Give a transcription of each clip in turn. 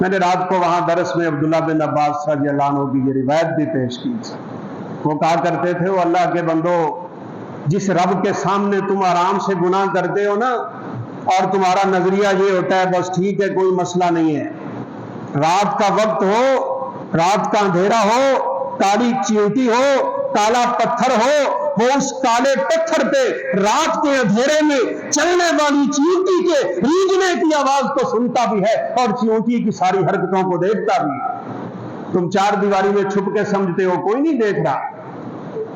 میں نے رات کو وہاں درس میں عبداللہ بن عباس رضی اللہ عنہ کی یہ روایت بھی پیش کی تھی۔ وہ کہا کرتے تھے، وہ اللہ کے بندو، جس رب کے سامنے تم آرام سے گناہ کرتے ہو نا، اور تمہارا نظریہ یہ ہوتا ہے بس ٹھیک ہے کوئی مسئلہ نہیں ہے، رات کا وقت ہو، رات کا اندھیرا ہو، کالی چیونٹی ہو، کالا پتھر ہو، وہ اس کالے پتھر پہ رات کے اندھیرے میں چلنے والی چیونٹی کے ریجنے کی آواز کو سنتا بھی ہے اور چیونٹی کی ساری حرکتوں کو دیکھتا بھی ہے۔ تم چار دیواری میں چھپ کے سمجھتے ہو کوئی نہیں دیکھ رہا،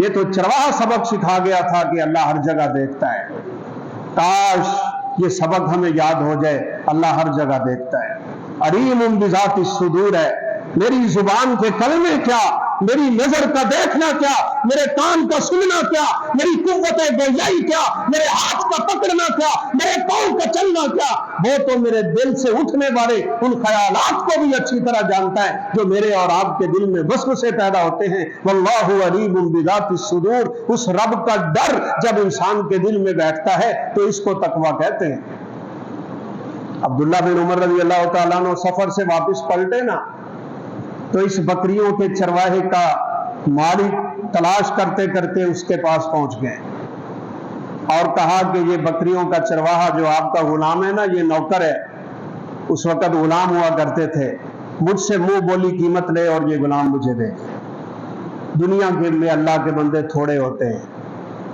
یہ تو چرواہا سبق سکھا گیا تھا کہ اللہ ہر جگہ دیکھتا ہے۔ کاش یہ سبق ہمیں یاد ہو جائے، اللہ ہر جگہ دیکھتا ہے۔ علیم بذات الصدور ہے، میری زبان کے کلمے کیا، میری نظر کا دیکھنا کیا، میرے کان کا سننا کیا، میری قوت گویائی کیا، میرے ہاتھ کا پکڑنا کیا، میرے پاؤں کا چلنا کیا، وہ تو میرے دل سے اٹھنے والے ان خیالات کو بھی اچھی طرح جانتا ہے جو میرے اور آپ کے دل میں وسوسے پیدا ہوتے ہیں۔ واللہ علیم بذات الصدور، اس رب کا ڈر جب انسان کے دل میں بیٹھتا ہے تو اس کو تقویٰ کہتے ہیں۔ عبداللہ بن عمر رضی اللہ تعالیٰ عنہ سفر سے واپس پلٹے نا، تو اس بکریوں کے چرواہے کا مالک تلاش کرتے کرتے اس کے پاس پہنچ گئے اور کہا کہ یہ بکریوں کا چرواہا جو آپ کا غلام ہے نا، یہ نوکر ہے، اس وقت غلام ہوا کرتے تھے، مجھ سے منہ بولی قیمت لے اور یہ غلام مجھے دے۔ دنیا کے میں اللہ کے بندے تھوڑے ہوتے ہیں،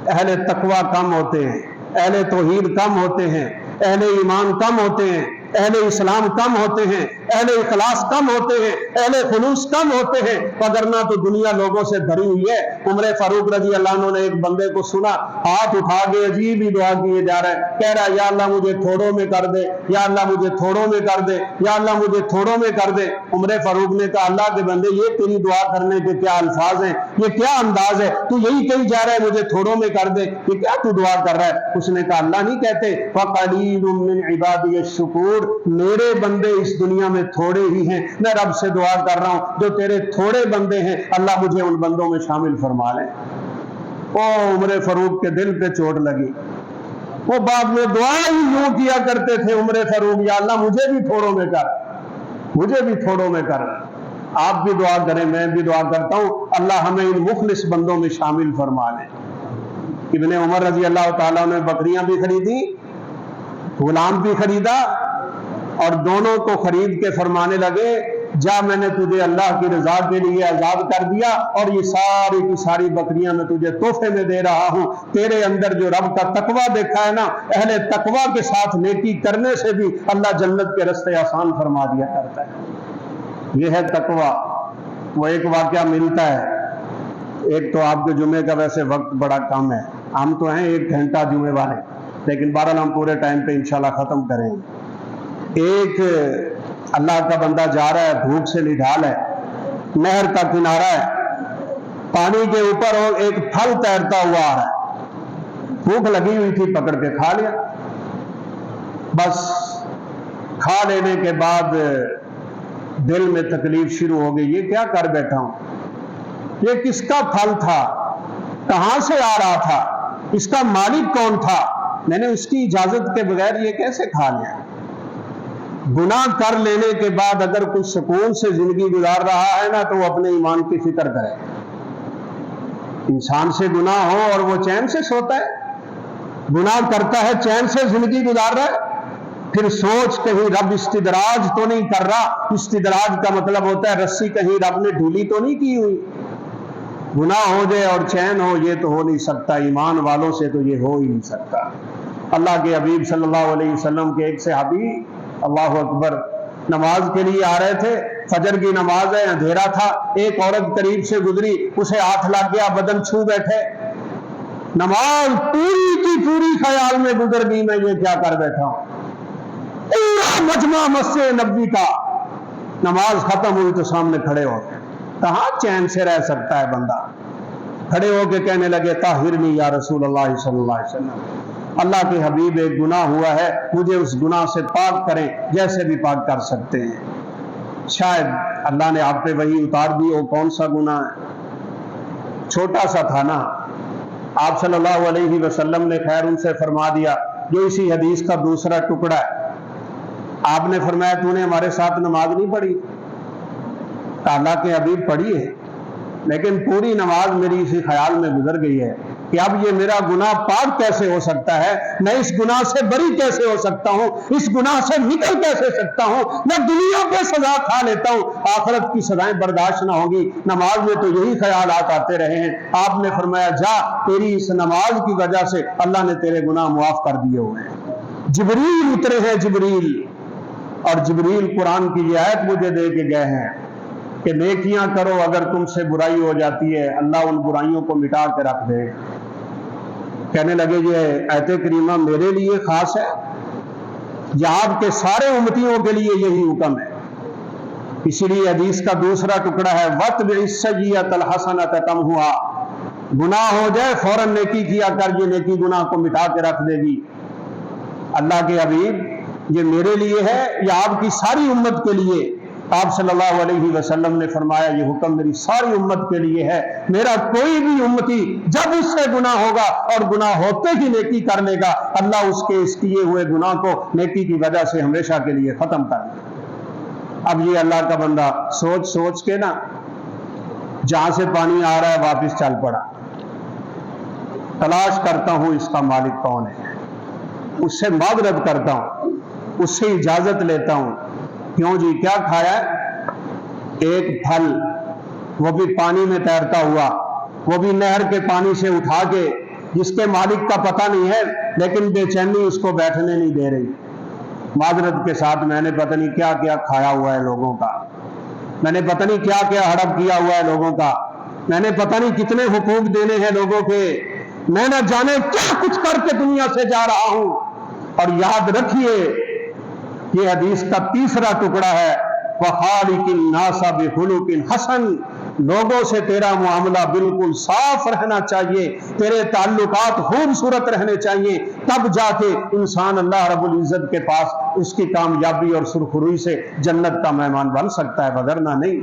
اہل تقوی کم ہوتے ہیں، اہل توحید کم ہوتے ہیں، اہل ایمان کم ہوتے ہیں، اہل اسلام کم ہوتے ہیں، اہل اخلاص کم ہوتے ہیں، اہل خلوص کم ہوتے ہیں، وگرنہ تو دنیا لوگوں سے بھری ہوئی ہے۔ عمر فاروق رضی اللہ عنہ نے ایک بندے کو سنا، ہاتھ اٹھا کے عجیب ہی دعا کیے جا رہا ہے، کہہ رہا ہے یا اللہ مجھے تھوڑوں میں کر دے، یا اللہ مجھے تھوڑوں میں کر دے، یا اللہ مجھے تھوڑوں میں کر دے۔ عمر فاروق نے کہا اللہ کے بندے یہ تیری دعا کرنے کے کیا الفاظ ہیں، یہ کیا انداز ہے، تو یہی کہی جا رہا ہے مجھے تھوڑوں میں کر دے، یہ کیا تو دعا کر رہا ہے؟ اس نے کہا اللہ نہیں کہتے وَقَلِيلٌ مِّنْ عِبَادِيَ الشُّكُورُ، میرے بندے اس دنیا میں تھوڑے ہی ہیں، میں رب سے دعا کر رہا ہوں جو تیرے تھوڑے بندے ہیں اللہ مجھے ان بندوں میں شامل فرما لے۔ او عمر فاروق کے دل پہ چوٹ لگی، وہ بعد میں دعا ہی یوں کیا کرتے تھے عمر فاروق، یا اللہ مجھے بھی تھوڑوں میں کر، مجھے بھی تھوڑوں میں کر۔ آپ بھی دعا کریں، میں بھی دعا کرتا ہوں اللہ ہمیں ان مخلص بندوں میں شامل فرما لے۔ ابن عمر رضی اللہ تعالیٰ نے بکریاں بھی خریدی، غلام بھی خریدا، اور دونوں کو خرید کے فرمانے لگے جا میں نے تجھے اللہ کی رضا کے لیے آزاد کر دیا اور یہ ساری کی ساری بکریاں میں تجھے تحفے میں دے رہا ہوں۔ تیرے اندر جو رب کا تقویٰ دیکھا ہے نا، اہل تقویٰ کے ساتھ نیکی کرنے سے بھی اللہ جنت کے رستے آسان فرما دیا کرتا ہے۔ یہ ہے تقویٰ۔ وہ ایک واقعہ ملتا ہے، ایک تو آپ کے جمعے کا ویسے وقت بڑا کم ہے، ہم تو ہیں 1 گھنٹہ جمعے والے، لیکن بہرحال ہم پورے ٹائم پہ انشاءاللہ ختم کریں گے۔ ایک اللہ کا بندہ جا رہا ہے، بھوک سے نڈھال ہے، نہر کا کنارہ ہے، پانی کے اوپر ایک پھل تیرتا ہوا آ رہا ہے، بھوک لگی ہوئی تھی، پکڑ کے کھا لیا۔ بس کھا لینے کے بعد دل میں تکلیف شروع ہو گئی، یہ کیا کر بیٹھا ہوں، یہ کس کا پھل تھا، کہاں سے آ رہا تھا، اس کا مالک کون تھا، میں نے اس کی اجازت کے بغیر یہ کیسے کھا لیا۔ گناہ کر لینے کے بعد اگر کچھ سکون سے زندگی گزار رہا ہے نا تو وہ اپنے ایمان کی فکر کرے۔ انسان سے گناہ ہو اور وہ چین سے سوتا ہے، گناہ کرتا ہے چین سے زندگی گزار رہا ہے، پھر سوچ کہیں رب استدراج تو نہیں کر رہا۔ استدراج کا مطلب ہوتا ہے رسی کہیں رب نے ڈھیلی تو نہیں کی ہوئی۔ گناہ ہو جائے اور چین ہو، یہ تو ہو نہیں سکتا، ایمان والوں سے تو یہ ہو ہی نہیں سکتا۔ اللہ کے حبیب صلی اللہ علیہ وسلم کے ایک صحابی اللہ اکبر نماز کے لیے آ رہے تھے، فجر کی نماز ہے، اندھیرا تھا، ایک عورت قریب سے گزری، اسے ہاتھ لگ گیا، بدن چھو بیٹھے، نماز پوری کی پوری خیال میں گزر گئی میں یہ کیا کر بیٹھا ہوں۔ پورا مجمع مسجد نبوی کا نماز ختم ہوئی تو سامنے کھڑے ہو گئے، کہاں چین سے رہ سکتا ہے بندہ، کھڑے ہو کے کہنے لگے طاہرنی یا رسول اللہ صلی اللہ علیہ وسلم، اللہ کے حبیب ایک گناہ ہوا ہے، مجھے اس گناہ سے پاک کریں جیسے بھی پاک کر سکتے ہیں۔ شاید اللہ نے آپ پہ وہی اتار دی، وہ کون سا گناہ ہے، چھوٹا سا تھا نا۔ آپ صلی اللہ علیہ وسلم نے خیر ان سے فرما دیا جو اسی حدیث کا دوسرا ٹکڑا ہے، آپ نے فرمایا تو نے ہمارے ساتھ نماز نہیں پڑھی؟ اللہ کے حبیب پڑھی ہے، لیکن پوری نماز میری اسی خیال میں گزر گئی ہے کہ اب یہ میرا گناہ پاک کیسے ہو سکتا ہے، میں اس گناہ سے بری کیسے ہو سکتا ہوں، اس گناہ سے نکل کیسے سکتا ہوں، میں دنیا پہ سزا کھا لیتا ہوں، آخرت کی سزائیں برداشت نہ ہوں گی۔ نماز میں تو یہی خیالات آتے رہے ہیں۔ آپ نے فرمایا جا، تیری اس نماز کی وجہ سے اللہ نے تیرے گناہ معاف کر دیے ہوئے ہیں۔ جبریل اترے ہیں، جبریل، اور جبریل قرآن کی یہ آیت مجھے دے کے گئے ہیں کہ نیکیاں کرو، اگر تم سے برائی ہو جاتی ہے اللہ ان برائیوں کو مٹا کے رکھ دے۔ کہنے لگے یہ آیت کریمہ میرے لیے خاص ہے یا آپ کے سارے امتیوں کے لیے یہی حکم ہے؟ اسی لیے حدیث کا دوسرا ٹکڑا ہے وَاتْبِعِ السَّيِّئَةَ الْحَسَنَةَ تَمْحُهَا، گناہ ہو جائے فوراً نیکی کیا کر، یہ نیکی گناہ کو مٹا کے رکھ دے گی۔ اللہ کے حبیب یہ میرے لیے ہے یا آپ کی ساری امت کے لیے؟ آپ صلی اللہ علیہ وسلم نے فرمایا یہ حکم میری ساری امت کے لیے ہے، میرا کوئی بھی امتی جب اس سے گناہ ہوگا اور گناہ ہوتے ہی نیکی کر لے گا، اللہ اس کے اس کیے ہوئے گناہ کو نیکی کی وجہ سے ہمیشہ کے لیے ختم کر دے گا۔ اب یہ اللہ کا بندہ سوچ سوچ کے نا جہاں سے پانی آ رہا ہے واپس چل پڑا، تلاش کرتا ہوں اس کا مالک کون ہے، اس سے معذرت کرتا ہوں، اس سے اجازت لیتا ہوں۔ کیوں جی کیا کھایا ہے؟ ایک پھل، وہ بھی پانی میں تیرتا ہوا، وہ بھی نہر کے پانی سے اٹھا کے، جس کے مالک کا پتہ نہیں ہے لیکن بے چینی اس کو بیٹھنے نہیں دے رہی۔ معذرت کے ساتھ میں نے پتہ نہیں کیا کیا کھایا ہوا ہے لوگوں کا، میں نے پتہ نہیں کیا کیا ہڑپ کیا ہوا ہے لوگوں کا، میں نے پتہ نہیں کتنے حقوق دینے ہیں لوگوں کے، میں نہ جانے کیا کچھ کر کے دنیا سے جا رہا ہوں۔ اور یاد رکھیے یہ حدیث کا تیسرا ٹکڑا ہے وَخَالِقِ النَّاسَ بِخُلُقٍ حَسَنٍ، لوگوں سے تیرا معاملہ بالکل صاف رہنا چاہیے، تیرے تعلقات خوبصورت رہنے چاہیے، تب جا کے انسان اللہ رب العزت کے پاس اس کی کامیابی اور سرخروئی سے جنت کا مہمان بن سکتا ہے، وگرنہ نہیں۔